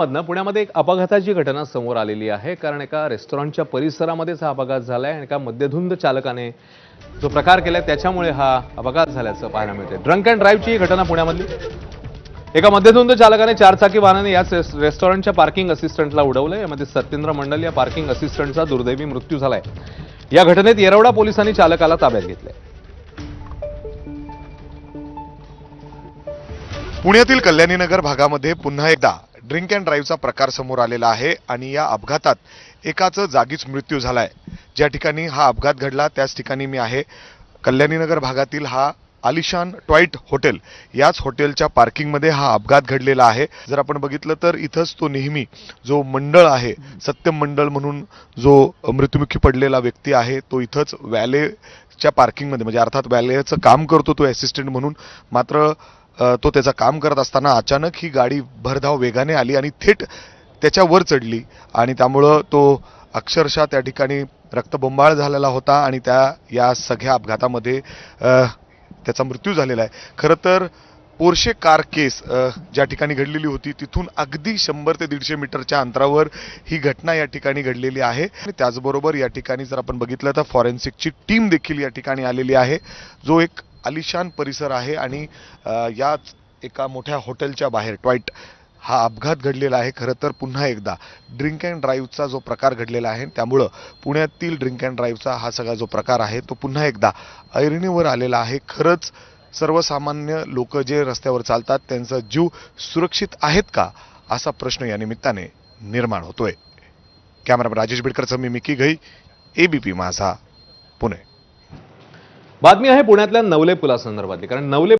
मधनं पुण्यामध्ये एक अपघाताची घटना समोर आलेली आहे. कारण एका रेस्टॉरंटच्या परिसरामध्येच हा अपघात झालाय आणि एका मद्यधुंद चालकाने जो प्रकार केलाय त्याच्यामुळे हा अपघात झाल्याचं पाहायला मिळते. ड्रंक अँड ड्राईव्हची ही घटना पुण्यामधली. एका मद्यधुंद चालकाने चारचाकी वाहनाने याच रेस्टॉरंटच्या पार्किंग असिस्टंटला उडवलं. यामध्ये सत्येंद्र मंडल या पार्किंग असिस्टंटचा दुर्दैवी मृत्यू झालाय. या घटनेत येरवडा पोलिसांनी चालकाला ताब्यात घेतलंय. पुण्यातील कल्याणीनगर भागामध्ये पुन्हा एकदा ड्रिंक अँड ड्राईव्हचा प्रकार समोर आलेला आहे आणि या अपघातात एकाचा जागीच मृत्यू झालाय. ज्या ठिकाणी हा अपघात घडला त्याच ठिकाणी मी आहे. कल्याणीनगर भागातील हा आलिशान ट्वाईट हॉटेल, याच हॉटेलच्या पार्किंगमध्ये हा अपघात घडलेला आहे. जर आपण बघितलं तर इथंच तो नेहमी जो मंडळ आहे, सत्यम मंडळ म्हणून जो मृत्युमुखी पडलेला व्यक्ती आहे, तो इथंच वॅलेच्या पार्किंगमध्ये म्हणजे अर्थात वॅलेचं काम करतो तो असिस्टंट म्हणून. मात्र तो त्याचं काम करत असताना अचानक ही गाडी भरधाव वेगाने आली आणि थेट त्याच्यावर चढली आणि त्यामुळं तो अक्षरशः त्या ठिकाणी रक्तबंबाळ झालेला होता आणि या सगळ्या अपघातामध्ये त्याचा मृत्यू झालेला आहे. खरं तर पोर्शे कार केस ज्या ठिकाणी घडलेली होती तिथून अगदी 100 ते 150 मीटरच्या अंतरावर ही घटना या ठिकाणी घडलेली आहे. आणि त्याचबरोबर या ठिकाणी जर आपण बघितलं तर फॉरेन्सिकची टीम देखील या ठिकाणी आलेली आहे. जो एक आलिशान परिसर आहे आणि याच एका मोठ्या हॉटेलच्या बाहेर ट्वाईट हा अपघात घडलेला आहे. खरं तर पुन्हा एकदा ड्रिंक अँड ड्राईव्हचा जो प्रकार घडलेला आहे त्यामुळं पुण्यातील ड्रिंक अँड ड्राईव्हचा हा सगळा जो प्रकार आहे तो पुन्हा एकदा ऐरणीवर आलेला आहे. खरंच सर्वसामान्य लोक जे रस्त्यावर चालतात त्यांचा जीव सुरक्षित आहेत का असा प्रश्न या निमित्ताने निर्माण होतोय. कॅमेरामॅन राजेश बिडकरसह मी मिकी घई, एबीपी माझा, पुणे. बातमी आहे पुण्यातल्या नवले पुलासंदर्भातली. कारण नवले